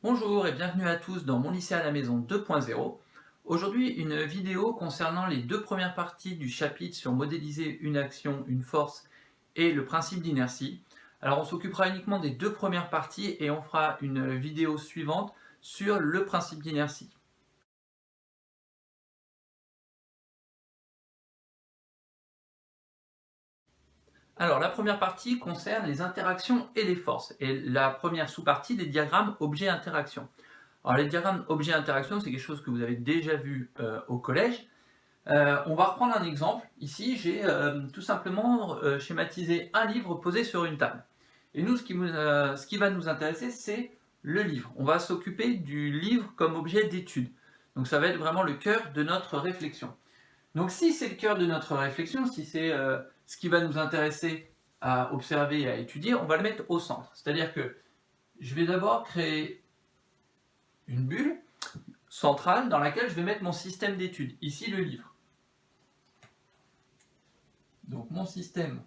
Bonjour et bienvenue à tous dans Mon lycée à la maison 2.0. Aujourd'hui, une vidéo concernant les deux premières parties du chapitre sur modéliser une action, une force et le principe d'inertie. Alors on s'occupera uniquement des deux premières parties et on fera une vidéo suivante sur le principe d'inertie. Alors la première partie concerne les interactions et les forces et la première sous-partie des diagrammes objet-interaction. Alors les diagrammes objet-interaction, c'est quelque chose que vous avez déjà vu au collège. On va reprendre un exemple. Ici, j'ai tout simplement schématisé un livre posé sur une table. Et nous, ce qui va nous intéresser, c'est le livre. On va s'occuper du livre comme objet d'étude. Donc ça va être vraiment le cœur de notre réflexion. Donc si c'est le cœur de notre réflexion, si c'est ce qui va nous intéresser à observer et à étudier, on va le mettre au centre. C'est-à-dire que je vais d'abord créer une bulle centrale dans laquelle je vais mettre mon système d'étude. Ici, le livre. Donc mon système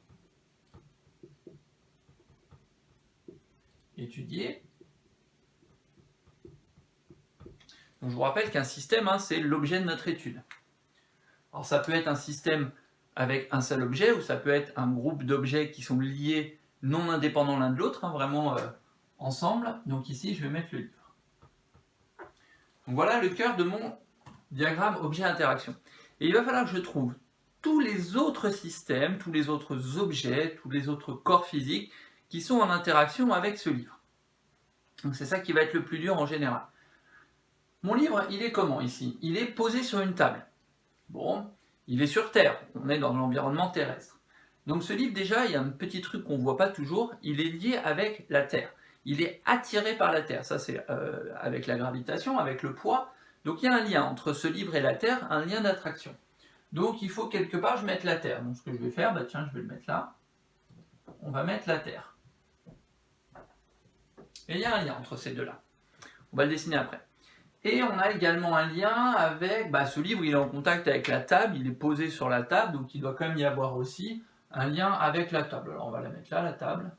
étudié. Donc je vous rappelle qu'un système, c'est l'objet de notre étude. Alors ça peut être un système avec un seul objet, ou ça peut être un groupe d'objets qui sont liés, non indépendants l'un de l'autre, vraiment ensemble. Donc ici, je vais mettre le livre. Donc voilà le cœur de mon diagramme objet-interaction. Et il va falloir que je trouve tous les autres systèmes, tous les autres objets, tous les autres corps physiques qui sont en interaction avec ce livre. Donc c'est ça qui va être le plus dur en général. Mon livre, il est comment ici? Il est posé sur une table. Bon, il est sur Terre, on est dans l'environnement terrestre. Donc ce livre, déjà, il y a un petit truc qu'on ne voit pas toujours, il est lié avec la Terre. Il est attiré par la Terre, ça c'est avec la gravitation, avec le poids. Donc il y a un lien entre ce livre et la Terre, un lien d'attraction. Donc il faut quelque part je mette la Terre. Donc ce que je vais faire, tiens, je vais le mettre là. On va mettre la Terre. Et il y a un lien entre ces deux-là. On va le dessiner après. Et on a également un lien avec, ce livre, il est en contact avec la table, il est posé sur la table, donc il doit quand même y avoir aussi un lien avec la table. Alors on va la mettre là, la table.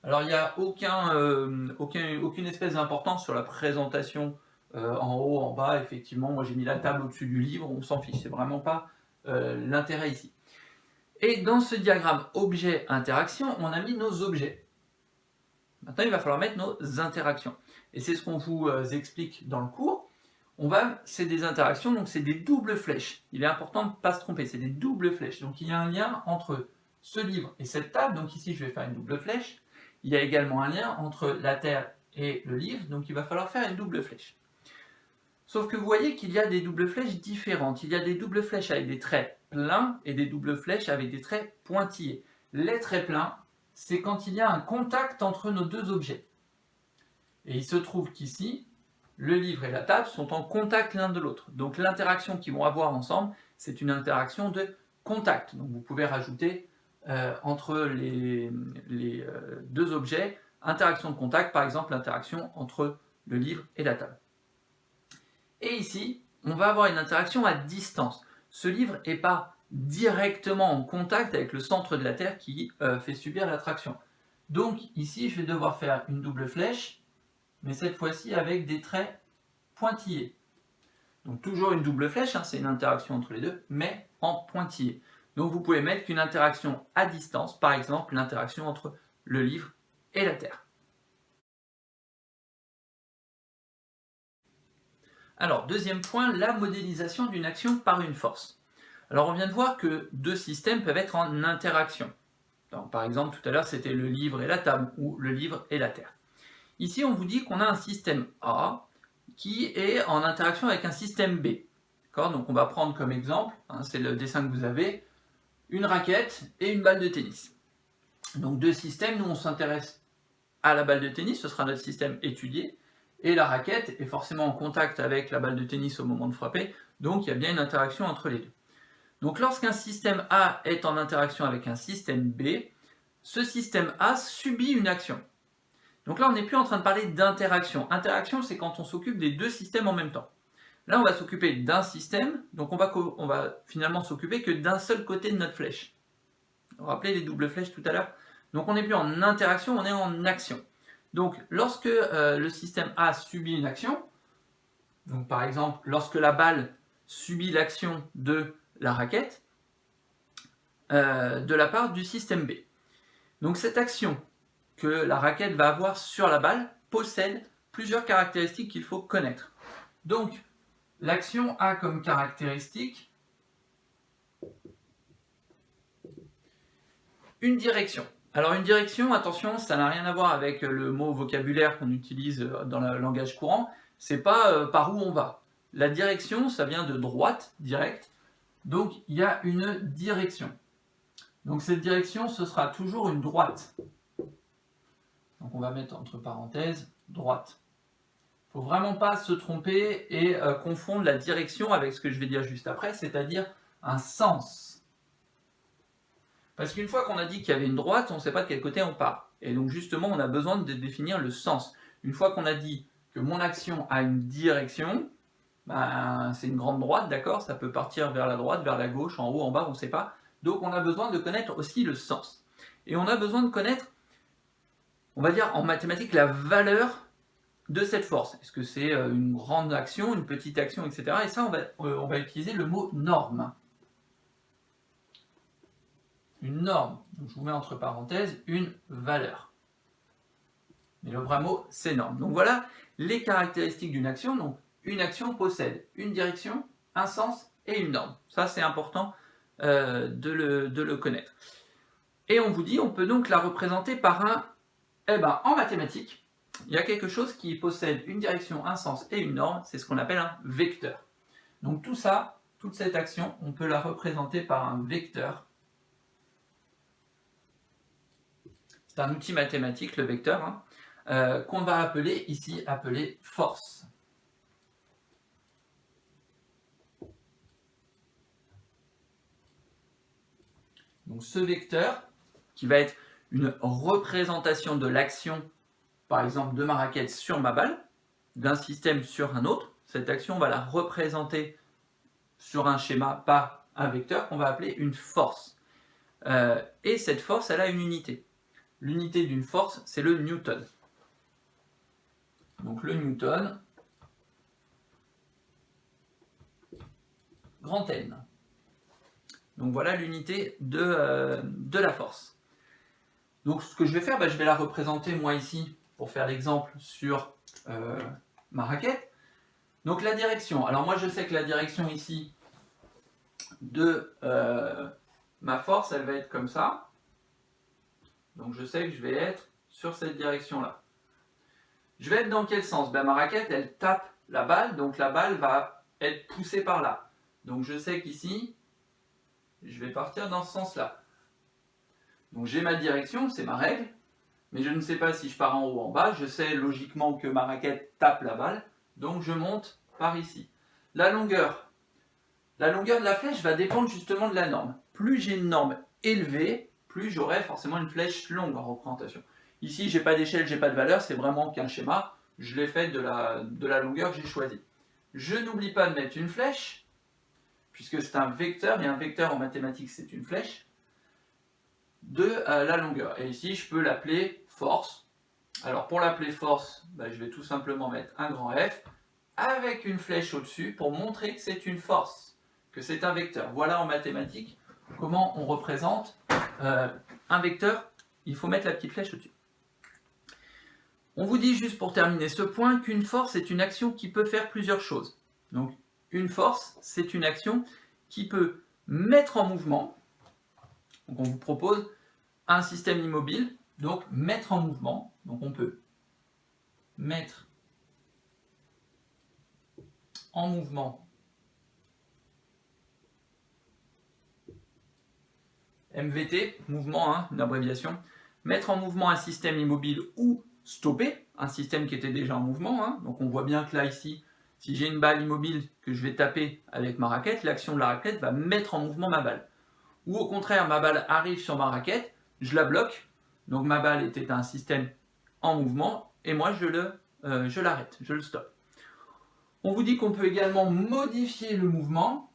Alors il n'y a aucune espèce d'importance sur la présentation en haut, en bas, effectivement. Moi j'ai mis la table au-dessus du livre, on s'en fiche, c'est vraiment pas l'intérêt ici. Et dans ce diagramme objet-interaction, on a mis nos objets. Maintenant, il va falloir mettre nos interactions. Et c'est ce qu'on vous explique dans le cours. C'est des interactions, donc c'est des doubles flèches. Il est important de ne pas se tromper, c'est des doubles flèches. Donc il y a un lien entre ce livre et cette table. Donc ici, je vais faire une double flèche. Il y a également un lien entre la Terre et le livre. Donc il va falloir faire une double flèche. Sauf que vous voyez qu'il y a des doubles flèches différentes. Il y a des doubles flèches avec des traits pleins et des doubles flèches avec des traits pointillés. Les traits pleins, c'est quand il y a un contact entre nos deux objets. Et il se trouve qu'ici, le livre et la table sont en contact l'un de l'autre. Donc l'interaction qu'ils vont avoir ensemble, c'est une interaction de contact. Donc vous pouvez rajouter entre les deux objets, interaction de contact, par exemple l'interaction entre le livre et la table. Et ici, on va avoir une interaction à distance. Ce livre n'est pas directement en contact avec le centre de la Terre qui fait subir l'attraction. Donc ici, je vais devoir faire une double flèche, mais cette fois-ci avec des traits pointillés. Donc toujours une double flèche, c'est une interaction entre les deux, mais en pointillé. Donc vous pouvez mettre qu'une interaction à distance, par exemple l'interaction entre le livre et la Terre. Alors, deuxième point, la modélisation d'une action par une force. Alors on vient de voir que deux systèmes peuvent être en interaction. Donc, par exemple, tout à l'heure, c'était le livre et la table, ou le livre et la Terre. Ici, on vous dit qu'on a un système A qui est en interaction avec un système B. Donc on va prendre comme exemple, c'est le dessin que vous avez, une raquette et une balle de tennis. Donc deux systèmes, nous on s'intéresse à la balle de tennis, ce sera notre système étudié, et la raquette est forcément en contact avec la balle de tennis au moment de frapper, donc il y a bien une interaction entre les deux. Donc lorsqu'un système A est en interaction avec un système B, ce système A subit une action. Donc là, on n'est plus en train de parler d'interaction. Interaction, c'est quand on s'occupe des deux systèmes en même temps. Là, on va s'occuper d'un système, donc on va finalement s'occuper que d'un seul côté de notre flèche. Vous vous rappelez les doubles flèches tout à l'heure? Donc on n'est plus en interaction, on est en action. Donc lorsque le système A subit une action, donc par exemple lorsque la balle subit l'action de la raquette, de la part du système B. Donc cette action que la raquette va avoir sur la balle possède plusieurs caractéristiques qu'il faut connaître. Donc l'action a comme caractéristique une direction. Alors une direction, attention, ça n'a rien à voir avec le mot vocabulaire qu'on utilise dans le langage courant, c'est pas par où on va. La direction, ça vient de droite, direct, donc il y a une direction. Donc cette direction, ce sera toujours une droite. Donc on va mettre entre parenthèses droite. Il ne faut vraiment pas se tromper et confondre la direction avec ce que je vais dire juste après, c'est-à-dire un sens. Parce qu'une fois qu'on a dit qu'il y avait une droite, on ne sait pas de quel côté on part. Et donc justement, on a besoin de définir le sens. Une fois qu'on a dit que mon action a une direction, ben, c'est une grande droite, d'accord? Ça peut partir vers la droite, vers la gauche, en haut, en bas, on ne sait pas. Donc on a besoin de connaître aussi le sens. Et on a besoin de connaître, on va dire en mathématiques, la valeur de cette force. Est-ce que c'est une grande action, une petite action, etc. Et ça, on va utiliser le mot norme. Une norme, donc je vous mets entre parenthèses, une valeur. Mais le vrai mot, c'est norme. Donc voilà les caractéristiques d'une action. Donc une action possède une direction, un sens et une norme. Ça, c'est important de le connaître. Et on vous dit, on peut donc la représenter par un... en mathématiques, il y a quelque chose qui possède une direction, un sens et une norme, c'est ce qu'on appelle un vecteur. Donc tout ça, toute cette action, on peut la représenter par un vecteur. C'est un outil mathématique, le vecteur, qu'on va appeler ici, force. Donc ce vecteur, qui va être une représentation de l'action, par exemple de ma raquette sur ma balle, d'un système sur un autre, cette action, on va la représenter sur un schéma par un vecteur qu'on va appeler une force. Et cette force, elle a une unité. L'unité d'une force, c'est le newton. Donc le newton, grand N. Donc voilà l'unité de la force. Donc ce que je vais faire, je vais la représenter moi ici, pour faire l'exemple sur ma raquette. Donc la direction. Alors moi je sais que la direction ici de ma force, elle va être comme ça. Donc je sais que je vais être sur cette direction-là. Je vais être dans quel sens? Ma raquette, elle tape la balle, donc la balle va être poussée par là. Donc je sais qu'ici, je vais partir dans ce sens-là. Donc j'ai ma direction, c'est ma règle, mais je ne sais pas si je pars en haut ou en bas. Je sais logiquement que ma raquette tape la balle, donc je monte par ici. La longueur de la flèche va dépendre justement de la norme. Plus j'ai une norme élevée, plus j'aurai forcément une flèche longue en représentation. Ici, je n'ai pas d'échelle, je n'ai pas de valeur, c'est vraiment qu'un schéma. Je l'ai fait de la longueur que j'ai choisie. Je n'oublie pas de mettre une flèche, puisque c'est un vecteur, et un vecteur en mathématiques, c'est une flèche, de la longueur. Et ici, je peux l'appeler force. Alors, pour l'appeler force, je vais tout simplement mettre un grand F, avec une flèche au-dessus, pour montrer que c'est une force, que c'est un vecteur. Voilà en mathématiques comment on représente un vecteur. Il faut mettre la petite flèche au-dessus. On vous dit juste pour terminer ce point qu'une force est une action qui peut faire plusieurs choses. Donc une force, c'est une action qui peut mettre en mouvement. Donc on vous propose un système immobile, donc mettre en mouvement. Donc on peut mettre en mouvement MVT, mouvement, une abréviation. Mettre en mouvement un système immobile ou stopper un système qui était déjà en mouvement. Donc on voit bien que là, ici, si j'ai une balle immobile que je vais taper avec ma raquette, l'action de la raquette va mettre en mouvement ma balle. Ou au contraire, ma balle arrive sur ma raquette, je la bloque, donc ma balle était un système en mouvement, et moi je l'arrête, je le stoppe. On vous dit qu'on peut également modifier le mouvement,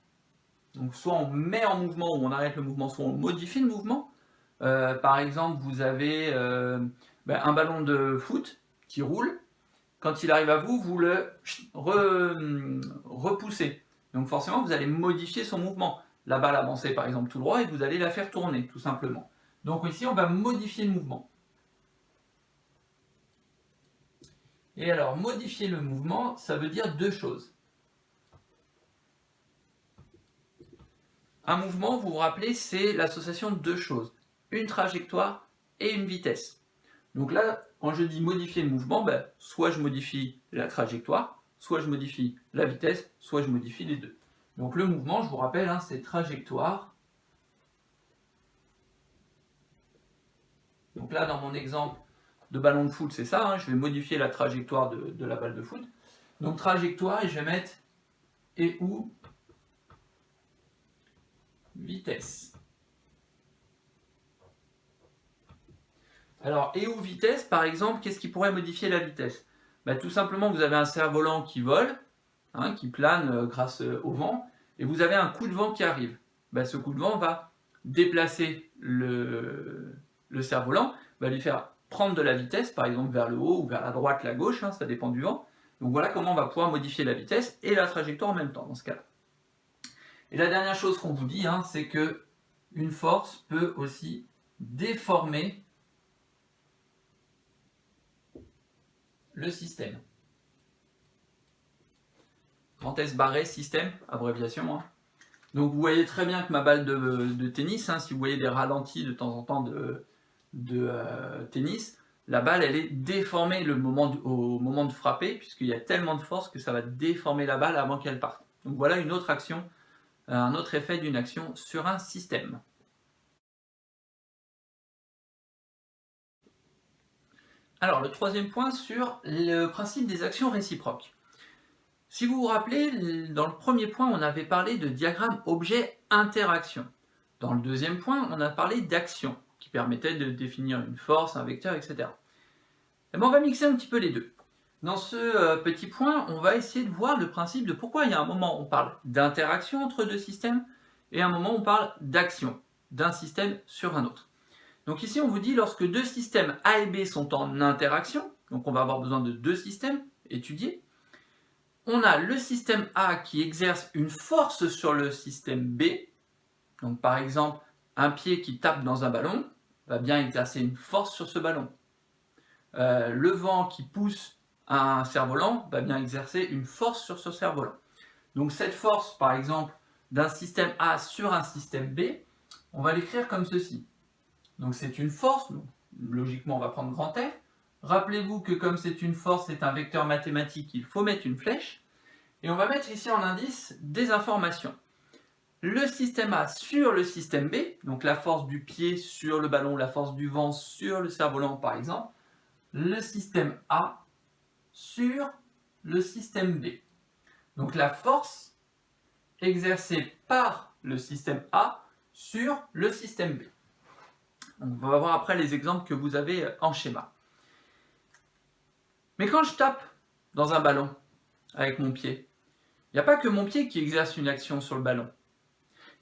donc soit on met en mouvement ou on arrête le mouvement, soit on modifie le mouvement. Par exemple, vous avez un ballon de foot qui roule. Quand il arrive à vous, vous le repoussez. Donc forcément, vous allez modifier son mouvement. La balle avancée par exemple tout droit et vous allez la faire tourner tout simplement. Donc ici, on va modifier le mouvement. Et alors, modifier le mouvement, ça veut dire deux choses. Un mouvement, vous vous rappelez, c'est l'association de deux choses. Une trajectoire et une vitesse. Donc là, quand je dis modifier le mouvement, soit je modifie la trajectoire, soit je modifie la vitesse, soit je modifie les deux. Donc le mouvement, je vous rappelle, c'est trajectoire. Donc là, dans mon exemple de ballon de foot, c'est ça, je vais modifier la trajectoire de la balle de foot. Donc trajectoire, et je vais mettre et ou vitesse. Alors, et ou vitesse, par exemple, qu'est-ce qui pourrait modifier la vitesse? Tout simplement, vous avez un cerf-volant qui vole, qui plane grâce au vent, et vous avez un coup de vent qui arrive. Ce coup de vent va déplacer le cerf-volant, va lui faire prendre de la vitesse, par exemple vers le haut ou vers la droite, la gauche, ça dépend du vent. Donc voilà comment on va pouvoir modifier la vitesse et la trajectoire en même temps dans ce cas-là. Et la dernière chose qu'on vous dit, c'est que une force peut aussi déformer le système. Grand S barré, système, abréviation. Donc vous voyez très bien que ma balle de tennis, si vous voyez des ralentis de temps en temps de tennis, la balle elle est déformée au moment de frapper, puisqu'il y a tellement de force que ça va déformer la balle avant qu'elle parte. Donc voilà une autre action, un autre effet d'une action sur un système. Alors le troisième point sur le principe des actions réciproques. Si vous vous rappelez, dans le premier point, on avait parlé de diagramme objet-interaction. Dans le deuxième point, on a parlé d'action, qui permettait de définir une force, un vecteur, etc. Et on va mixer un petit peu les deux. Dans ce petit point, on va essayer de voir le principe de pourquoi il y a un moment où on parle d'interaction entre deux systèmes et un moment où on parle d'action, d'un système sur un autre. Donc ici, on vous dit lorsque deux systèmes A et B sont en interaction, donc on va avoir besoin de deux systèmes étudiés, on a le système A qui exerce une force sur le système B. Donc par exemple, un pied qui tape dans un ballon va bien exercer une force sur ce ballon. Le vent qui pousse un cerf-volant va bien exercer une force sur ce cerf-volant. Donc cette force, par exemple, d'un système A sur un système B, on va l'écrire comme ceci. Donc c'est une force, donc, logiquement on va prendre grand F. Rappelez-vous que comme c'est une force, c'est un vecteur mathématique, il faut mettre une flèche. Et on va mettre ici en indice des informations. Le système A sur le système B, donc la force du pied sur le ballon, la force du vent sur le cerf-volant par exemple. Le système A sur le système B. Donc la force exercée par le système A sur le système B. On va voir après les exemples que vous avez en schéma. Mais quand je tape dans un ballon avec mon pied, il n'y a pas que mon pied qui exerce une action sur le ballon.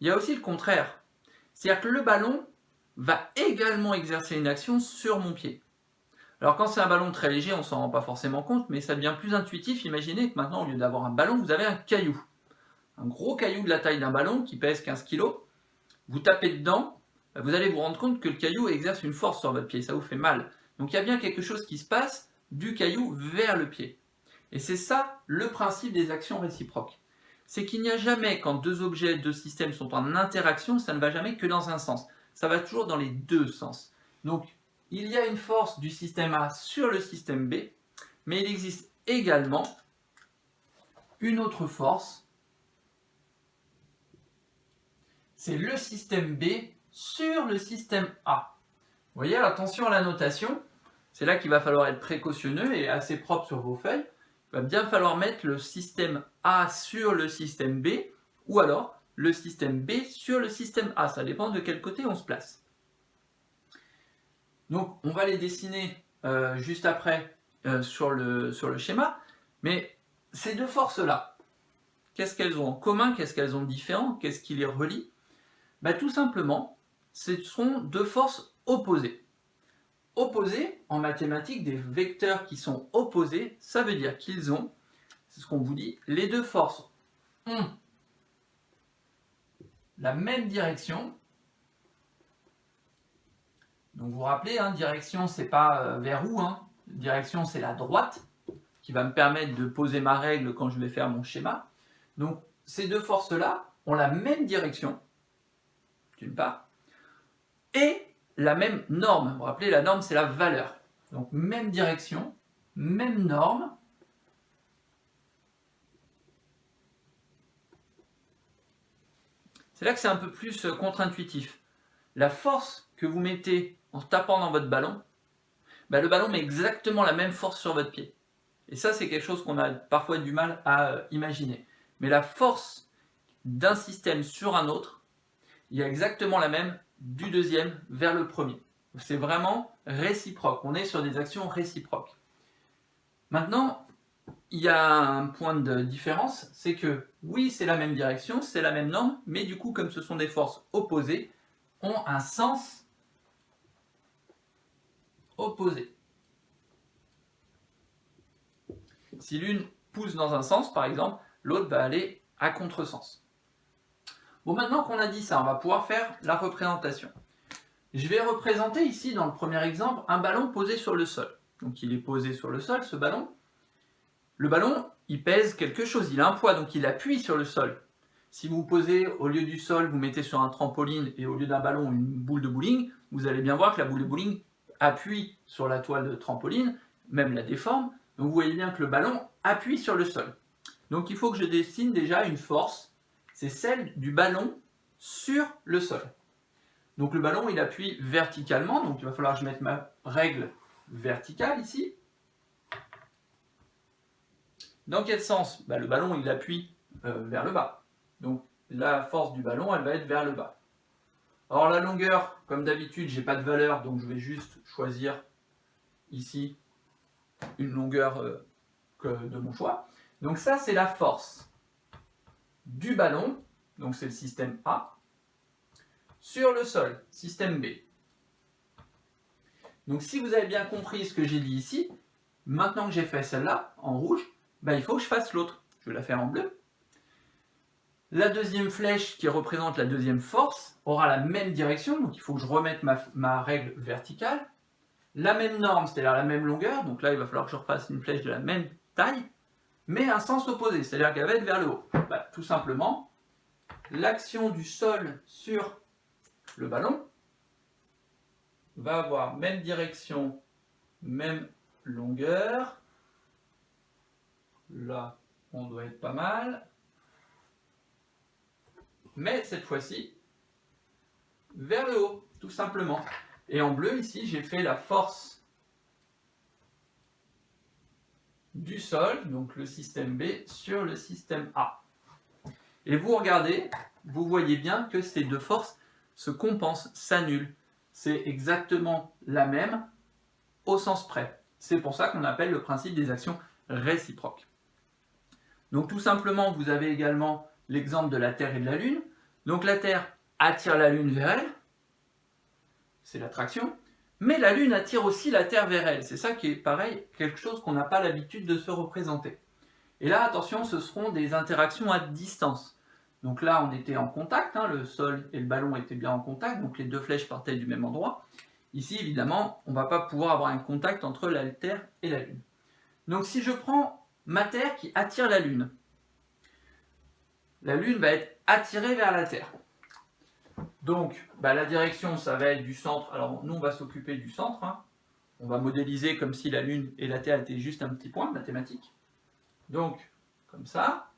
Il y a aussi le contraire. C'est-à-dire que le ballon va également exercer une action sur mon pied. Alors quand c'est un ballon très léger, on ne s'en rend pas forcément compte, mais ça devient plus intuitif. Imaginez que maintenant, au lieu d'avoir un ballon, vous avez un caillou. Un gros caillou de la taille d'un ballon qui pèse 15 kg. Vous tapez dedans, vous allez vous rendre compte que le caillou exerce une force sur votre pied, ça vous fait mal. Donc il y a bien quelque chose qui se passe du caillou vers le pied. Et c'est ça le principe des actions réciproques. C'est qu'il n'y a jamais, quand deux objets, deux systèmes sont en interaction, ça ne va jamais que dans un sens. Ça va toujours dans les deux sens. Donc il y a une force du système A sur le système B, mais il existe également une autre force. C'est le système B sur le système A. Vous voyez, attention à la notation. C'est là qu'il va falloir être précautionneux et assez propre sur vos feuilles. Il va bien falloir mettre le système A sur le système B ou alors le système B sur le système A. Ça dépend de quel côté on se place. Donc on va les dessiner juste après sur le schéma. Mais ces deux forces-là, qu'est-ce qu'elles ont en commun? Qu'est-ce qu'elles ont de différent? Qu'est-ce qui les relie? Tout simplement, ce sont deux forces opposées. Opposés, en mathématiques, des vecteurs qui sont opposés, ça veut dire qu'ils ont, c'est ce qu'on vous dit, les deux forces ont la même direction. Donc vous vous rappelez, hein, direction, c'est pas vers où, hein. Direction, c'est la droite, qui va me permettre de poser ma règle quand je vais faire mon schéma. Donc ces deux forces-là ont la même direction, d'une part, et la même norme. Vous vous rappelez, la norme, c'est la valeur. Donc, même direction, même norme. C'est là que c'est un peu plus contre-intuitif. La force que vous mettez en tapant dans votre ballon, le ballon met exactement la même force sur votre pied. Et ça, c'est quelque chose qu'on a parfois du mal à imaginer. Mais la force d'un système sur un autre, il y a exactement la même du deuxième vers le premier. C'est vraiment réciproque. On est sur des actions réciproques. Maintenant, il y a un point de différence, c'est que oui, c'est la même direction, c'est la même norme, mais du coup, comme ce sont des forces opposées, ont un sens opposé. Si l'une pousse dans un sens, par exemple, l'autre va aller à contresens. Bon, maintenant qu'on a dit ça, on va pouvoir faire la représentation. Je vais représenter ici, dans le premier exemple, un ballon posé sur le sol. Donc il est posé sur le sol, ce ballon. Le ballon, il pèse quelque chose, il a un poids, donc il appuie sur le sol. Si vous posez, au lieu du sol, vous mettez sur un trampoline et au lieu d'un ballon, une boule de bowling, vous allez bien voir que la boule de bowling appuie sur la toile de trampoline, même la déforme. Donc vous voyez bien que le ballon appuie sur le sol. Donc il faut que je dessine déjà une force, c'est celle du ballon sur le sol. Donc le ballon, il appuie verticalement, donc il va falloir que je mette ma règle verticale ici. Dans quel sens? Le ballon, il appuie vers le bas. Donc la force du ballon, elle va être vers le bas. Alors la longueur, comme d'habitude, j'ai pas de valeur, donc je vais juste choisir ici une longueur de mon choix. Donc ça, c'est la force du ballon, donc c'est le système A, sur le sol, système B. Donc si vous avez bien compris ce que j'ai dit ici, maintenant que j'ai fait celle-là, en rouge, il faut que je fasse l'autre. Je vais la faire en bleu. La deuxième flèche qui représente la deuxième force aura la même direction, donc il faut que je remette ma règle verticale. La même norme, c'est-à-dire la même longueur, donc là il va falloir que je refasse une flèche de la même taille, mais un sens opposé, c'est-à-dire qu'elle va être vers le haut. Tout simplement, l'action du sol sur le ballon va avoir même direction, même longueur. Là, on doit être pas mal. Mais cette fois-ci, vers le haut, tout simplement. Et en bleu, ici, j'ai fait la force du sol, donc le système B, sur le système A. Et vous regardez, vous voyez bien que ces deux forces se compensent, s'annulent. C'est exactement la même au sens près. C'est pour ça qu'on appelle le principe des actions réciproques. Donc tout simplement, vous avez également l'exemple de la Terre et de la Lune. Donc la Terre attire la Lune vers elle, c'est l'attraction, mais la Lune attire aussi la Terre vers elle. C'est ça qui est pareil, quelque chose qu'on n'a pas l'habitude de se représenter. Et là, attention, ce seront des interactions à distance. Donc là, on était en contact, hein, le sol et le ballon étaient bien en contact, donc les deux flèches partaient du même endroit. Ici, évidemment, on ne va pas pouvoir avoir un contact entre la Terre et la Lune. Donc si je prends ma Terre qui attire la Lune va être attirée vers la Terre. Donc la direction, ça va être du centre. Alors nous, on va s'occuper du centre. Hein. On va modéliser comme si la Lune et la Terre étaient juste un petit point mathématique. Donc, comme ça.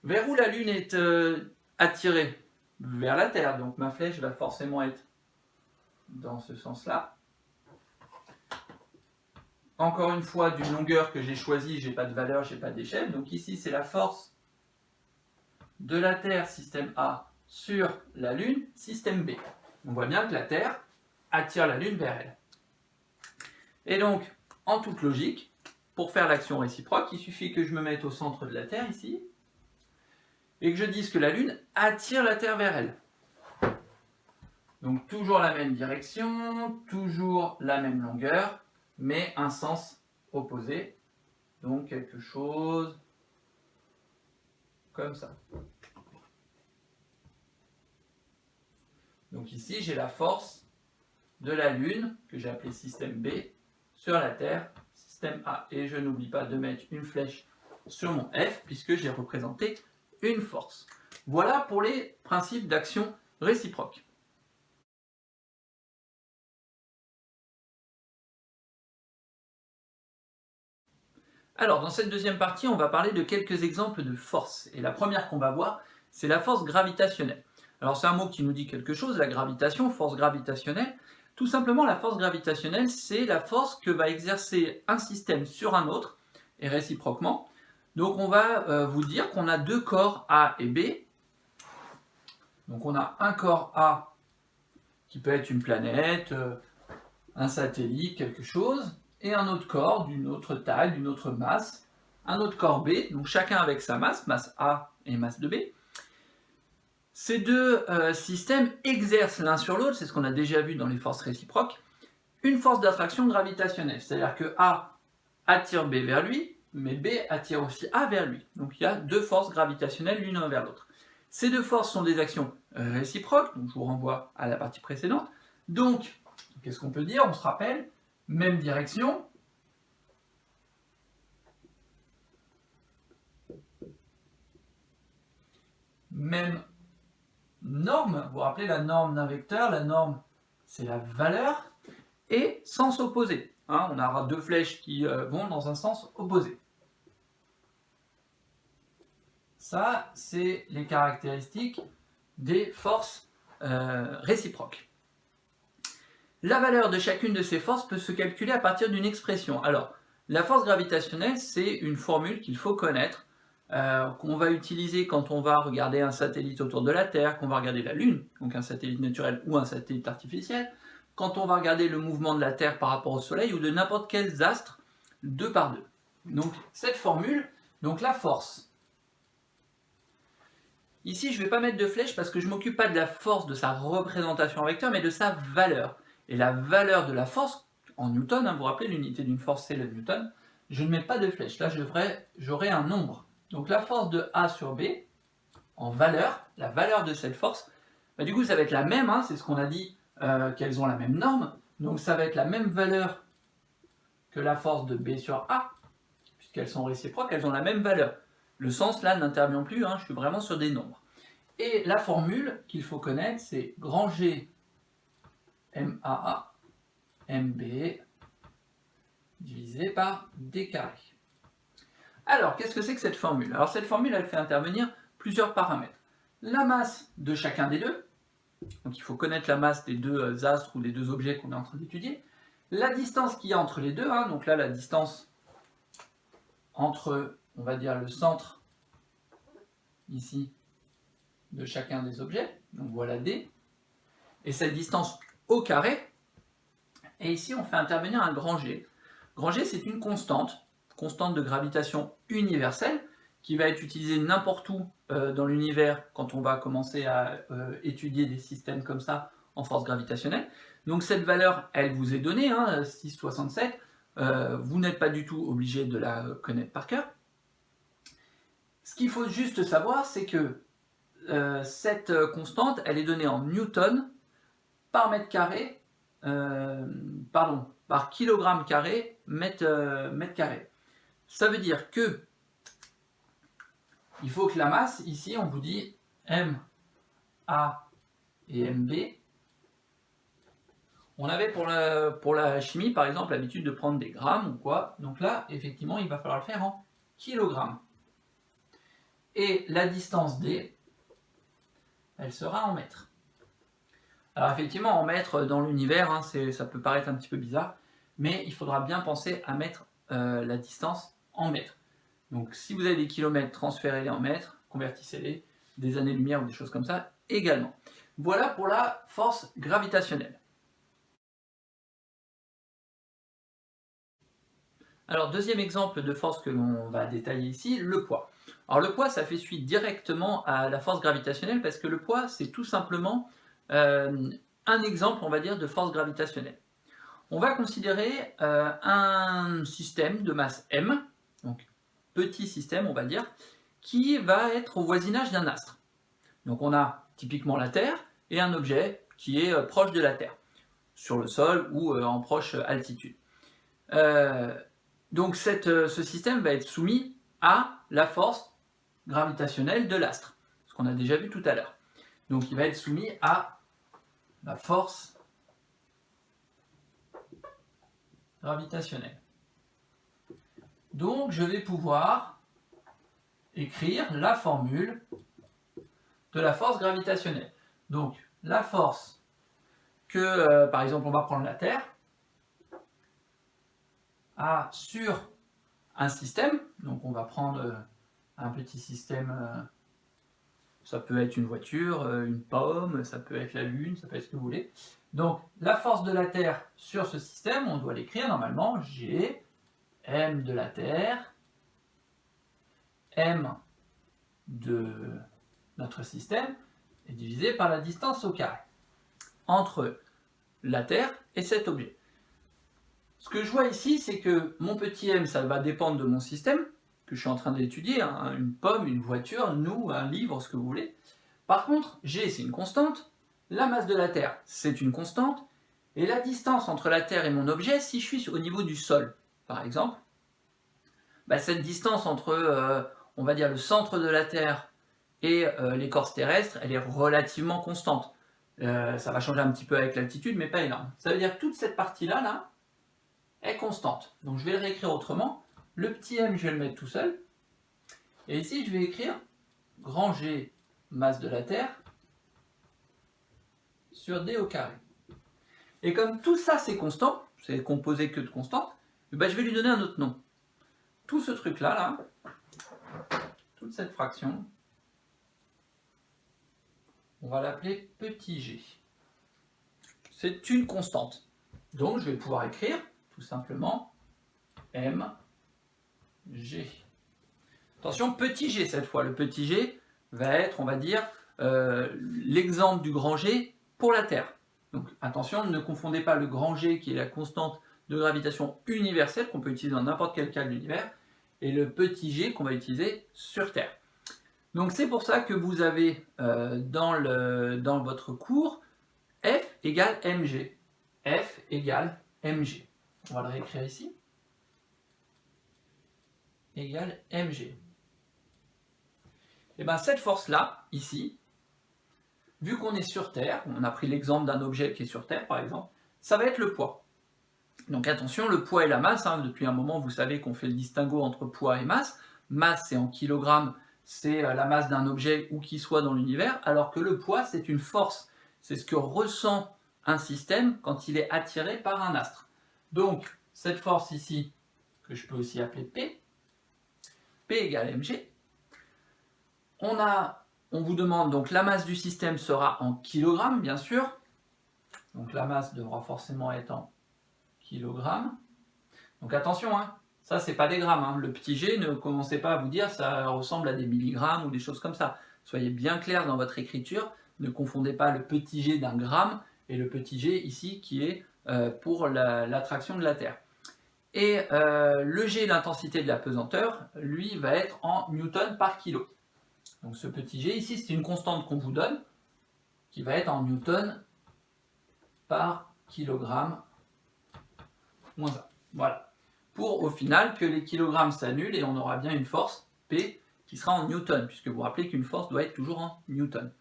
Vers où la Lune est attirée? Vers la Terre. Donc ma flèche va forcément être dans ce sens-là. Encore une fois, d'une longueur que j'ai choisie, j'ai pas de valeur, j'ai pas d'échelle. Donc ici, c'est la force de la Terre, système A, sur la Lune, système B. On voit bien que la Terre attire la Lune vers elle. Et donc, en toute logique, pour faire l'action réciproque, il suffit que je me mette au centre de la Terre, ici, et que je dise que la Lune attire la Terre vers elle. Donc toujours la même direction, toujours la même longueur, mais un sens opposé. Donc quelque chose comme ça. Donc ici, j'ai la force de la Lune, que j'ai appelée système B, sur la Terre, système A. Et je n'oublie pas de mettre une flèche sur mon F, puisque j'ai représenté une force. Voilà pour les principes d'action réciproque. Alors, dans cette deuxième partie, on va parler de quelques exemples de forces. Et la première qu'on va voir, c'est la force gravitationnelle. Alors, c'est un mot qui nous dit quelque chose, la gravitation, force gravitationnelle. Tout simplement, la force gravitationnelle, c'est la force que va exercer un système sur un autre, et réciproquement. Donc, on va vous dire qu'on a deux corps A et B. Donc, on a un corps A qui peut être une planète, un satellite, quelque chose, et un autre corps d'une autre taille, d'une autre masse, un autre corps B, donc chacun avec sa masse A et masse de B. Ces deux systèmes exercent l'un sur l'autre, c'est ce qu'on a déjà vu dans les forces réciproques, une force d'attraction gravitationnelle, c'est-à-dire que A attire B vers lui, mais B attire aussi A vers lui. Donc il y a deux forces gravitationnelles l'une vers l'autre. Ces deux forces sont des actions réciproques, donc je vous renvoie à la partie précédente. Donc, qu'est-ce qu'on peut dire? On se rappelle, même direction, même norme. Vous vous rappelez la norme d'un vecteur? La norme, c'est la valeur, et sens opposé. Hein, on aura deux flèches qui vont dans un sens opposé. Ça, c'est les caractéristiques des forces réciproques. La valeur de chacune de ces forces peut se calculer à partir d'une expression. Alors, la force gravitationnelle, c'est une formule qu'il faut connaître, qu'on va utiliser quand on va regarder un satellite autour de la Terre, qu'on va regarder la Lune, donc un satellite naturel ou un satellite artificiel, quand on va regarder le mouvement de la Terre par rapport au Soleil ou de n'importe quels astres, deux par deux. Donc, cette formule, donc la force. Ici, je ne vais pas mettre de flèche parce que je ne m'occupe pas de la force de sa représentation en vecteur, mais de sa valeur. Et la valeur de la force, en newton, hein, vous vous rappelez, l'unité d'une force c'est le newton, je ne mets pas de flèche. Là, j'aurai un nombre. Donc la force de A sur B, en valeur, la valeur de cette force, bah, du coup, ça va être la même, hein, c'est ce qu'on a dit, qu'elles ont la même norme. Donc ça va être la même valeur que la force de B sur A, puisqu'elles sont réciproques, elles ont la même valeur. Le sens, là, n'intervient plus, hein, je suis vraiment sur des nombres. Et la formule qu'il faut connaître, c'est grand G MAA MB divisé par D carré. Alors, qu'est-ce que c'est que cette formule? Alors, cette formule, elle fait intervenir plusieurs paramètres. La masse de chacun des deux, donc il faut connaître la masse des deux astres ou des deux objets qu'on est en train d'étudier. La distance qu'il y a entre les deux, hein, donc là, la distance entre, on va dire, le centre, ici, de chacun des objets, donc voilà D, et cette distance au carré, et ici on fait intervenir un grand G. Grand G, c'est une constante de gravitation universelle, qui va être utilisée n'importe où dans l'univers quand on va commencer à étudier des systèmes comme ça en force gravitationnelle. Donc cette valeur, elle vous est donnée, hein, 6,67, vous n'êtes pas du tout obligé de la connaître par cœur. Ce qu'il faut juste savoir, c'est que cette constante, elle est donnée en newton par mètre carré, par kilogramme carré, mètre carré. Ça veut dire que il faut que la masse, ici, on vous dit M, A et MB. On avait pour la chimie, par exemple, l'habitude de prendre des grammes ou quoi. Donc là, effectivement, il va falloir le faire en kilogrammes. Et la distance D, elle sera en mètres. Alors effectivement, en mètres dans l'univers, hein, ça peut paraître un petit peu bizarre, mais il faudra bien penser à mettre la distance en mètres. Donc si vous avez des kilomètres, transférez-les en mètres, convertissez-les, des années-lumière ou des choses comme ça également. Voilà pour la force gravitationnelle. Alors deuxième exemple de force que l'on va détailler ici, le poids. Alors le poids, ça fait suite directement à la force gravitationnelle parce que le poids, c'est tout simplement un un exemple, on va dire, de force gravitationnelle. On va considérer un système de masse m, donc petit système, on va dire, qui va être au voisinage d'un astre. Donc on a typiquement la Terre et un objet qui est proche de la Terre, sur le sol ou en proche altitude. Donc ce système va être soumis à la force gravitationnelle de l'astre, ce qu'on a déjà vu tout à l'heure. Donc il va être soumis à la force gravitationnelle. Donc je vais pouvoir écrire la formule de la force gravitationnelle. Donc la force que, par exemple, on va prendre la Terre, a sur un système, donc on va prendre un petit système, ça peut être une voiture, une pomme, ça peut être la Lune, ça peut être ce que vous voulez. Donc la force de la Terre sur ce système, on doit l'écrire normalement, G, M de la Terre, M de notre système, est divisé par la distance au carré entre la Terre et cet objet. Ce que je vois ici, c'est que mon petit m, ça va dépendre de mon système, que je suis en train d'étudier, hein, une pomme, une voiture, nous, un livre, ce que vous voulez. Par contre, g, c'est une constante, la masse de la Terre, c'est une constante, et la distance entre la Terre et mon objet, si je suis au niveau du sol, par exemple, bah, cette distance entre, on va dire, le centre de la Terre et l'écorce terrestre, elle est relativement constante. Ça va changer un petit peu avec l'altitude, mais pas énorme. Ça veut dire que toute cette partie-là, là, est constante. Donc je vais le réécrire autrement. Le petit m, je vais le mettre tout seul. Et ici, je vais écrire grand G, masse de la Terre, sur d au carré. Et comme tout ça, c'est constant, c'est composé que de constantes, ben je vais lui donner un autre nom. Tout ce truc-là, là, toute cette fraction, on va l'appeler petit g. C'est une constante. Donc je vais pouvoir écrire tout simplement m g. Attention, petit g cette fois. Le petit g va être, on va dire, l'exemple du grand G pour la Terre. Donc attention, ne confondez pas le grand G qui est la constante de gravitation universelle qu'on peut utiliser dans n'importe quel cas de l'univers et le petit g qu'on va utiliser sur Terre. Donc c'est pour ça que vous avez dans votre cours F égale mg. F égale mg. On va le réécrire ici. Égale mg. Et bien cette force-là, ici, vu qu'on est sur Terre, on a pris l'exemple d'un objet qui est sur Terre par exemple, ça va être le poids. Donc attention, le poids et la masse, hein, depuis un moment vous savez qu'on fait le distinguo entre poids et masse. Masse c'est en kilogrammes, c'est la masse d'un objet où qu'il soit dans l'univers, alors que le poids c'est une force, c'est ce que ressent un système quand il est attiré par un astre. Donc cette force ici, que je peux aussi appeler P, P égale mg, on vous demande donc la masse du système sera en kilogrammes bien sûr, donc la masse devra forcément être en kilogrammes. Donc attention, hein, ça c'est pas des grammes, hein. Le petit g, ne commencez pas à vous dire ça ressemble à des milligrammes ou des choses comme ça. Soyez bien clair dans votre écriture, ne confondez pas le petit g d'un gramme et le petit g ici qui est pour l'attraction de la Terre. Et le g, l'intensité de la pesanteur, lui va être en newton par kilo. Donc ce petit g ici c'est une constante qu'on vous donne qui va être en newton par kilogramme moins 1. Voilà. Pour au final que les kilogrammes s'annulent et on aura bien une force P qui sera en newton, puisque vous vous rappelez qu'une force doit être toujours en newton.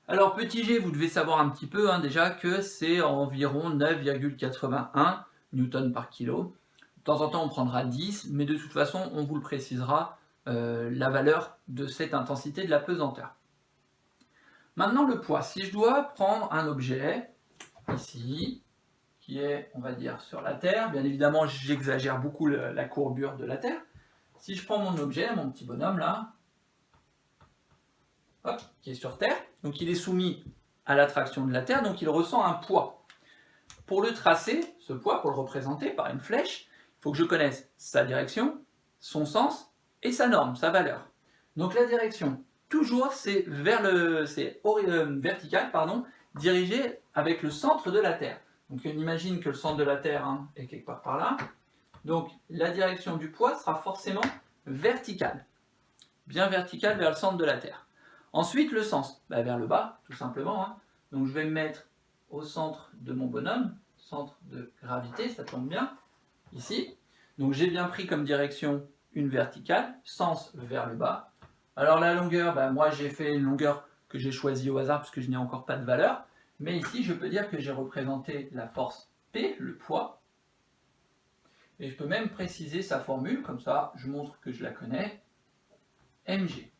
Alors petit g, vous devez savoir un petit peu déjà que c'est environ 9,81 newton par kilo. De temps en temps on prendra 10, mais de toute façon on vous le précisera la valeur de cette intensité de la pesanteur. Maintenant le poids, si je dois prendre un objet, ici, qui est, on va dire, sur la Terre, bien évidemment j'exagère beaucoup la courbure de la Terre, si je prends mon objet, mon petit bonhomme là, hop, qui est sur Terre, donc il est soumis à l'attraction de la Terre, donc il ressent un poids. Pour le tracer, ce poids, pour le représenter par une flèche, il faut que je connaisse sa direction, son sens et sa norme, sa valeur. Donc la direction, toujours c'est vertical, dirigé avec le centre de la Terre. Donc on imagine que le centre de la Terre est quelque part par là. Donc la direction du poids sera forcément verticale. Bien verticale vers le centre de la Terre. Ensuite le sens, vers le bas tout simplement. Donc je vais me mettre au centre de mon bonhomme, centre de gravité, ça tombe bien, ici. Donc j'ai bien pris comme direction une verticale, sens vers le bas. Alors la longueur, moi j'ai fait une longueur que j'ai choisie au hasard parce que je n'ai encore pas de valeur. Mais ici je peux dire que j'ai représenté la force P, le poids. Et je peux même préciser sa formule, comme ça je montre que je la connais, mg.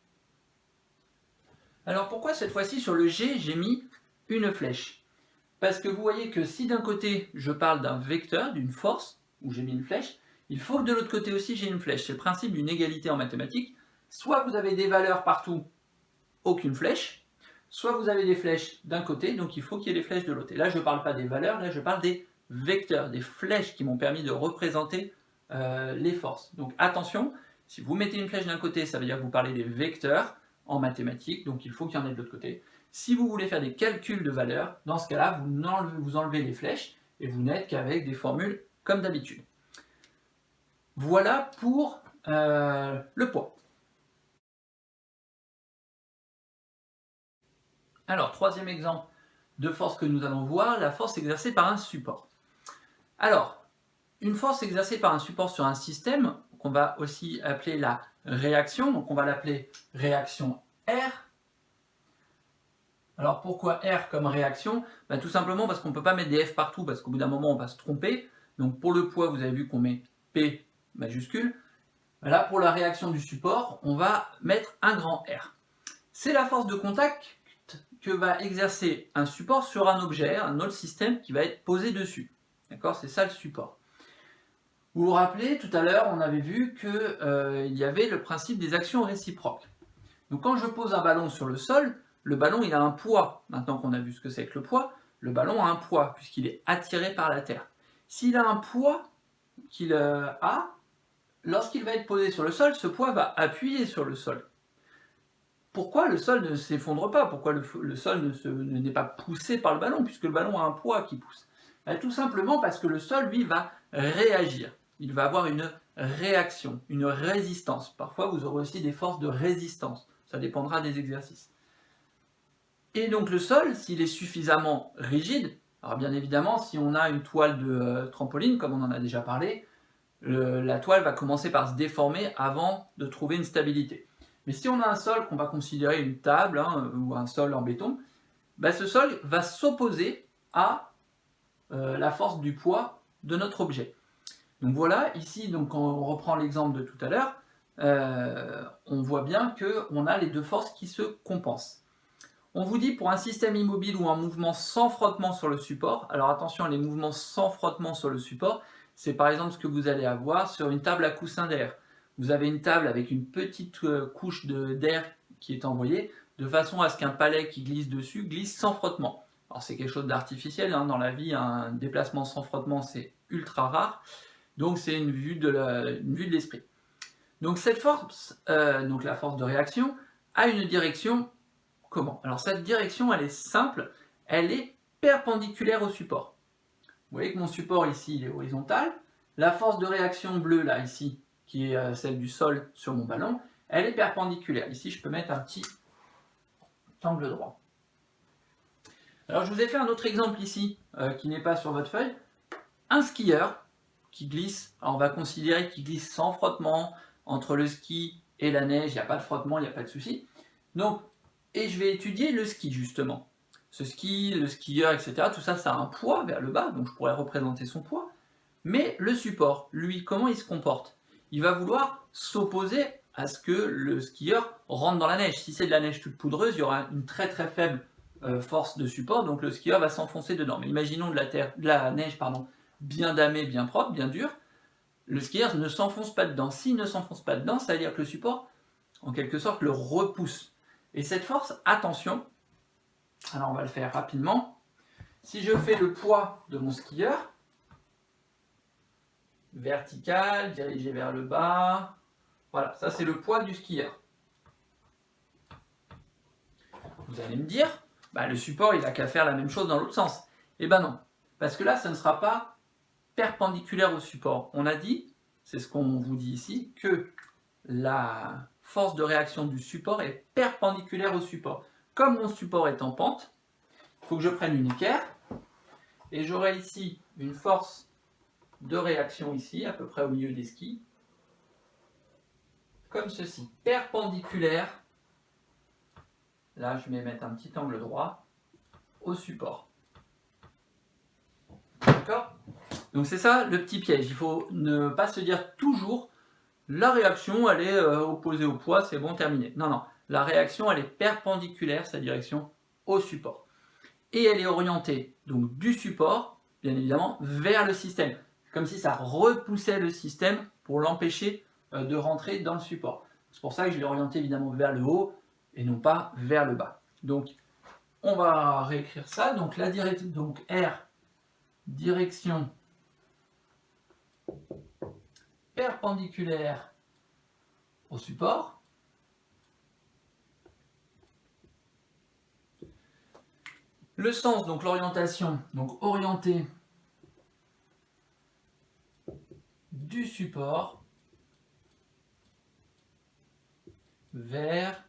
Alors pourquoi cette fois-ci sur le G j'ai mis une flèche? Parce que vous voyez que si d'un côté je parle d'un vecteur, d'une force, où j'ai mis une flèche, il faut que de l'autre côté aussi j'ai une flèche. C'est le principe d'une égalité en mathématiques. Soit vous avez des valeurs partout, aucune flèche, soit vous avez des flèches d'un côté, donc il faut qu'il y ait des flèches de l'autre. Et là je ne parle pas des valeurs, là je parle des vecteurs, des flèches qui m'ont permis de représenter les forces. Donc attention, si vous mettez une flèche d'un côté, ça veut dire que vous parlez des vecteurs en mathématiques, donc il faut qu'il y en ait de l'autre côté. Si vous voulez faire des calculs de valeurs, dans ce cas-là, vous enlevez les flèches et vous n'êtes qu'avec des formules comme d'habitude. Voilà pour le poids. Alors, troisième exemple de force que nous allons voir, la force exercée par un support. Alors, une force exercée par un support sur un système, qu'on va aussi appeler la réaction, donc on va l'appeler réaction R. Alors pourquoi R comme réaction? Tout simplement parce qu'on ne peut pas mettre des F partout, parce qu'au bout d'un moment on va se tromper. Donc pour le poids, vous avez vu qu'on met P majuscule. Là, pour la réaction du support, on va mettre un grand R. C'est la force de contact que va exercer un support sur un objet, un autre système qui va être posé dessus. D'accord? C'est ça le support. Vous vous rappelez, tout à l'heure, on avait vu qu'il y avait le principe des actions réciproques. Donc quand je pose un ballon sur le sol, le ballon il a un poids. Maintenant qu'on a vu ce que c'est que le poids, le ballon a un poids puisqu'il est attiré par la Terre. S'il a un poids qu'il a, lorsqu'il va être posé sur le sol, ce poids va appuyer sur le sol. Pourquoi le sol ne s'effondre pas? Pourquoi le sol n'est pas poussé par le ballon, puisque le ballon a un poids qui pousse? Tout simplement parce que le sol, lui, va réagir. Il va avoir une réaction, une résistance. Parfois, vous aurez aussi des forces de résistance. Ça dépendra des exercices. Et donc le sol, s'il est suffisamment rigide, alors bien évidemment, si on a une toile de trampoline, comme on en a déjà parlé, la toile va commencer par se déformer avant de trouver une stabilité. Mais si on a un sol qu'on va considérer une table ou un sol en béton, ce sol va s'opposer à la force du poids de notre objet. Donc voilà, ici, donc, quand on reprend l'exemple de tout à l'heure, on voit bien qu'on a les deux forces qui se compensent. On vous dit pour un système immobile ou un mouvement sans frottement sur le support, alors attention, les mouvements sans frottement sur le support, c'est par exemple ce que vous allez avoir sur une table à coussin d'air. Vous avez une table avec une petite couche d'air qui est envoyée, de façon à ce qu'un palais qui glisse dessus glisse sans frottement. Alors c'est quelque chose d'artificiel, dans la vie, un déplacement sans frottement c'est ultra rare, donc c'est une vue de l'esprit. Donc cette force, donc la force de réaction, a une direction. Comment? Alors cette direction, elle est simple, elle est perpendiculaire au support. Vous voyez que mon support ici, il est horizontal. La force de réaction bleue, là, ici, qui est celle du sol sur mon ballon, elle est perpendiculaire. Ici, je peux mettre un petit angle droit. Alors je vous ai fait un autre exemple ici, qui n'est pas sur votre feuille. Un skieur qui glisse, alors on va considérer qu'il glisse sans frottement, entre le ski et la neige, il n'y a pas de frottement, il n'y a pas de souci. Donc, et je vais étudier le ski justement. Ce ski, le skieur, etc. Tout ça, ça a un poids vers le bas, donc je pourrais représenter son poids. Mais le support, lui, comment il se comporte? Il va vouloir s'opposer à ce que le skieur rentre dans la neige. Si c'est de la neige toute poudreuse, il y aura une très très faible force de support, donc le skieur va s'enfoncer dedans. Mais imaginons de la neige bien damée, bien propre, bien dure. Le skieur ne s'enfonce pas dedans. S'il ne s'enfonce pas dedans, ça veut dire que le support, en quelque sorte, le repousse. Et cette force, attention, alors on va le faire rapidement. Si je fais le poids de mon skieur, vertical, dirigé vers le bas, voilà, ça c'est le poids du skieur. Vous allez me dire, le support, il n'a qu'à faire la même chose dans l'autre sens. Eh ben non, parce que là, ça ne sera pas perpendiculaire au support. On a dit, c'est ce qu'on vous dit ici, que la force de réaction du support est perpendiculaire au support. Comme mon support est en pente, il faut que je prenne une équerre, et j'aurai ici une force de réaction ici, à peu près au milieu des skis, comme ceci, perpendiculaire, là je vais mettre un petit angle droit, au support. D'accord? Donc c'est ça le petit piège, il faut ne pas se dire toujours la réaction elle est opposée au poids, c'est bon, terminé. Non, non, la réaction elle est perpendiculaire, sa direction, au support. Et elle est orientée donc du support, bien évidemment, vers le système. Comme si ça repoussait le système pour l'empêcher de rentrer dans le support. C'est pour ça que je l'ai orienté évidemment vers le haut et non pas vers le bas. Donc on va réécrire ça. Donc la direction, donc R, direction perpendiculaire au support. Le sens, donc l'orientation, donc orienté du support vers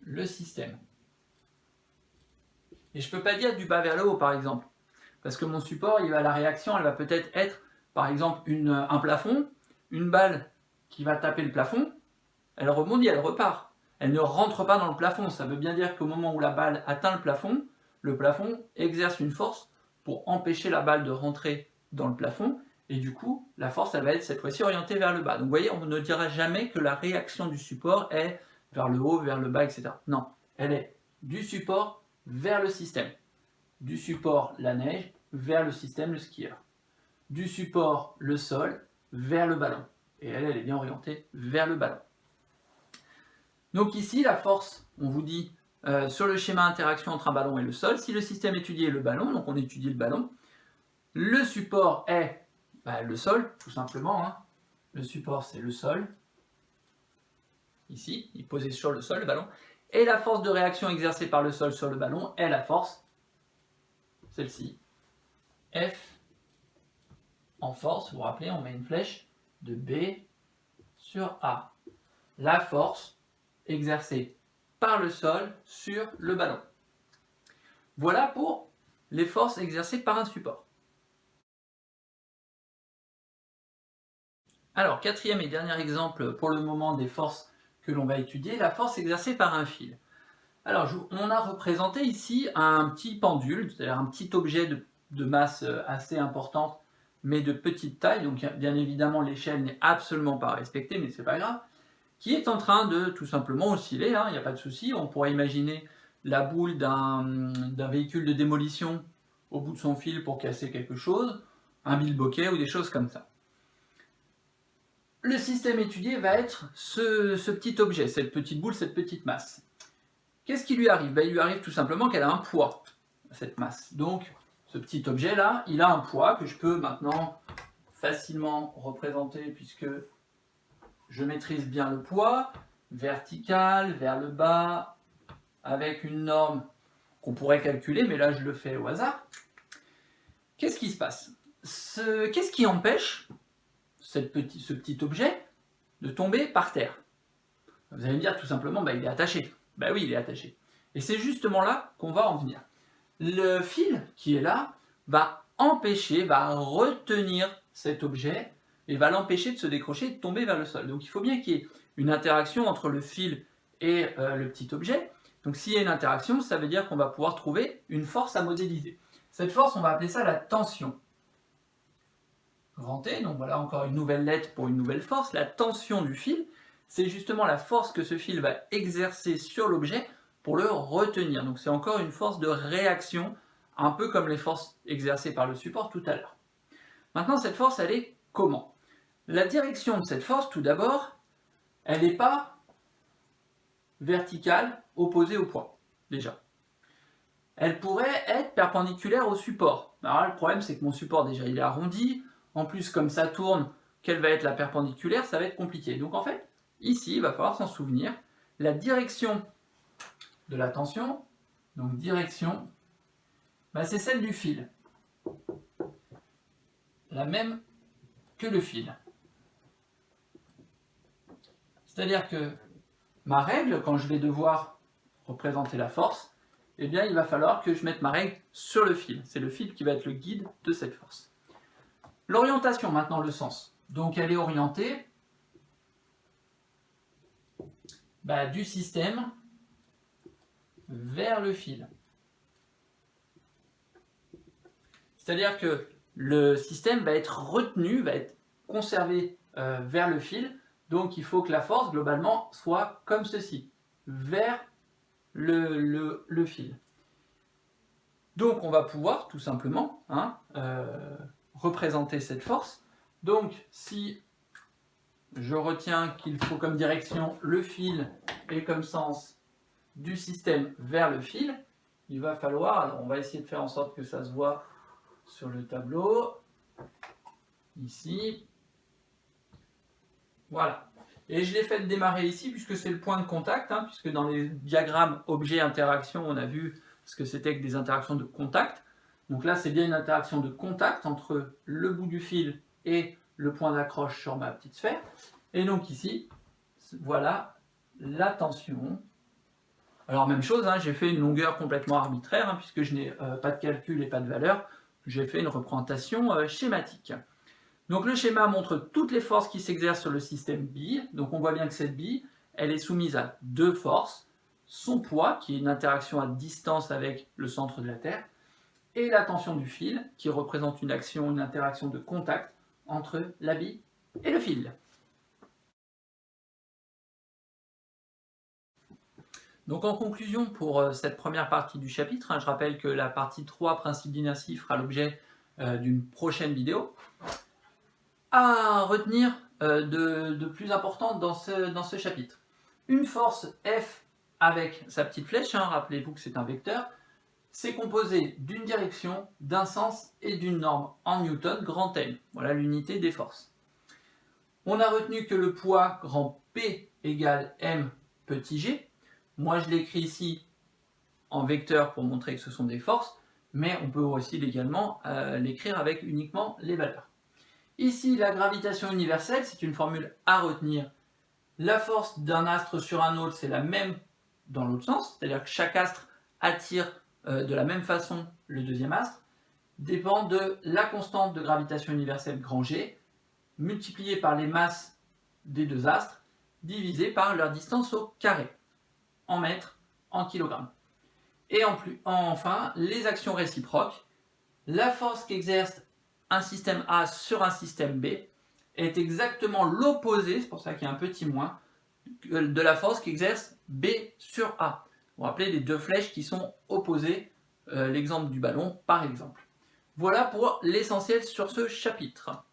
le système. Et je ne peux pas dire du bas vers le haut par exemple, parce que mon support, la réaction, elle va peut-être être, par exemple, un plafond, une balle qui va taper le plafond, elle rebondit, elle repart. Elle ne rentre pas dans le plafond. Ça veut bien dire qu'au moment où la balle atteint le plafond exerce une force pour empêcher la balle de rentrer dans le plafond. Et du coup, la force, elle va être cette fois-ci orientée vers le bas. Donc vous voyez, on ne dira jamais que la réaction du support est vers le haut, vers le bas, etc. Non, elle est du support vers le système. Du support, la neige, vers le système, le skieur. Du support, le sol, vers le ballon. Et elle est bien orientée vers le ballon. Donc ici, la force, on vous dit, sur le schéma interaction entre un ballon et le sol, si le système étudié est le ballon, donc on étudie le ballon, le support est le sol, tout simplement. Hein. Le support, c'est le sol. Ici, il est posé sur le sol, le ballon. Et la force de réaction exercée par le sol sur le ballon est la force, celle-ci, F en force, vous vous rappelez, on met une flèche de B sur A. La force exercée par le sol sur le ballon. Voilà pour les forces exercées par un support. Alors, quatrième et dernier exemple pour le moment des forces que l'on va étudier, la force exercée par un fil. Alors, on a représenté ici un petit pendule, c'est-à-dire un petit objet de masse assez importante, mais de petite taille, donc bien évidemment l'échelle n'est absolument pas respectée, mais c'est pas grave, qui est en train de tout simplement osciller, il n'y a pas de souci, on pourrait imaginer la boule d'un véhicule de démolition au bout de son fil pour casser quelque chose, un bilboquet ou des choses comme ça. Le système étudié va être ce petit objet, cette petite boule, cette petite masse. Qu'est-ce qui lui arrive? Il lui arrive tout simplement qu'elle a un poids, cette masse. Donc, ce petit objet-là, il a un poids que je peux maintenant facilement représenter puisque je maîtrise bien le poids, vertical, vers le bas, avec une norme qu'on pourrait calculer, mais là je le fais au hasard. Qu'est-ce qui se passe? Qu'est-ce qui empêche ce petit objet de tomber par terre? Vous allez me dire tout simplement, il est attaché. Oui, il est attaché. Et c'est justement là qu'on va en venir. Le fil qui est là va retenir cet objet et va l'empêcher de se décrocher et de tomber vers le sol. Donc il faut bien qu'il y ait une interaction entre le fil et le petit objet. Donc s'il y a une interaction, ça veut dire qu'on va pouvoir trouver une force à modéliser. Cette force, on va appeler ça la tension. Grand T, donc voilà encore une nouvelle lettre pour une nouvelle force. La tension du fil, c'est justement la force que ce fil va exercer sur l'objet pour le retenir. Donc c'est encore une force de réaction, un peu comme les forces exercées par le support tout à l'heure. Maintenant, cette force, elle est comment? La direction de cette force, tout d'abord, elle n'est pas verticale, opposée au poids, déjà. Elle pourrait être perpendiculaire au support. Alors là, le problème, c'est que mon support, déjà, il est arrondi. En plus, comme ça tourne, quelle va être la perpendiculaire? Ça va être compliqué. Donc en fait, ici, il va falloir s'en souvenir. La direction de la tension, Donc direction, bah, c'est celle du fil. La même que le fil. C'est-à-dire que ma règle, quand je vais devoir représenter la force, eh bien il va falloir que je mette ma règle sur le fil. C'est le fil qui va être le guide de cette force. L'orientation, maintenant le sens. Donc elle est orientée du système vers le fil. C'est-à-dire que le système va être retenu, va être conservé vers le fil. Donc il faut que la force, globalement, soit comme ceci, vers le fil. Donc on va pouvoir, tout simplement, représenter cette force. Donc si je retiens qu'il faut comme direction le fil et comme sens du système vers le fil, il va falloir, alors on va essayer de faire en sorte que ça se voit sur le tableau, ici, voilà. Et je l'ai fait démarrer ici puisque c'est le point de contact, puisque dans les diagrammes objet-interaction, on a vu ce que c'était que des interactions de contact. Donc là, c'est bien une interaction de contact entre le bout du fil et le point d'accroche sur ma petite sphère. Et donc ici, voilà la tension. Alors même chose, j'ai fait une longueur complètement arbitraire, puisque je n'ai pas de calcul et pas de valeur. J'ai fait une représentation schématique. Donc le schéma montre toutes les forces qui s'exercent sur le système bille. Donc on voit bien que cette bille, elle est soumise à deux forces. Son poids, qui est une interaction à distance avec le centre de la Terre, et la tension du fil, qui représente une action, une interaction de contact entre la bille et le fil. Donc en conclusion pour cette première partie du chapitre, je rappelle que la partie 3, principe d'inertie, fera l'objet d'une prochaine vidéo. À retenir de plus important dans ce chapitre. Une force F avec sa petite flèche, rappelez-vous que c'est un vecteur, c'est composé d'une direction, d'un sens et d'une norme en newton grand N. Voilà l'unité des forces. On a retenu que le poids grand P égale M petit g. Moi je l'écris ici en vecteur pour montrer que ce sont des forces, mais on peut aussi également l'écrire avec uniquement les valeurs. Ici, la gravitation universelle, c'est une formule à retenir. La force d'un astre sur un autre, c'est la même dans l'autre sens, c'est-à-dire que chaque astre attire de la même façon le deuxième astre, dépend de la constante de gravitation universelle grand G, multipliée par les masses des deux astres, divisée par leur distance au carré, en mètres, en kilogrammes. Et enfin, les actions réciproques. La force qu'exerce un système A sur un système B est exactement l'opposé, c'est pour ça qu'il y a un petit moins, de la force qu'exerce B sur A. Vous vous rappelez les deux flèches qui sont opposées, l'exemple du ballon par exemple. Voilà pour l'essentiel sur ce chapitre.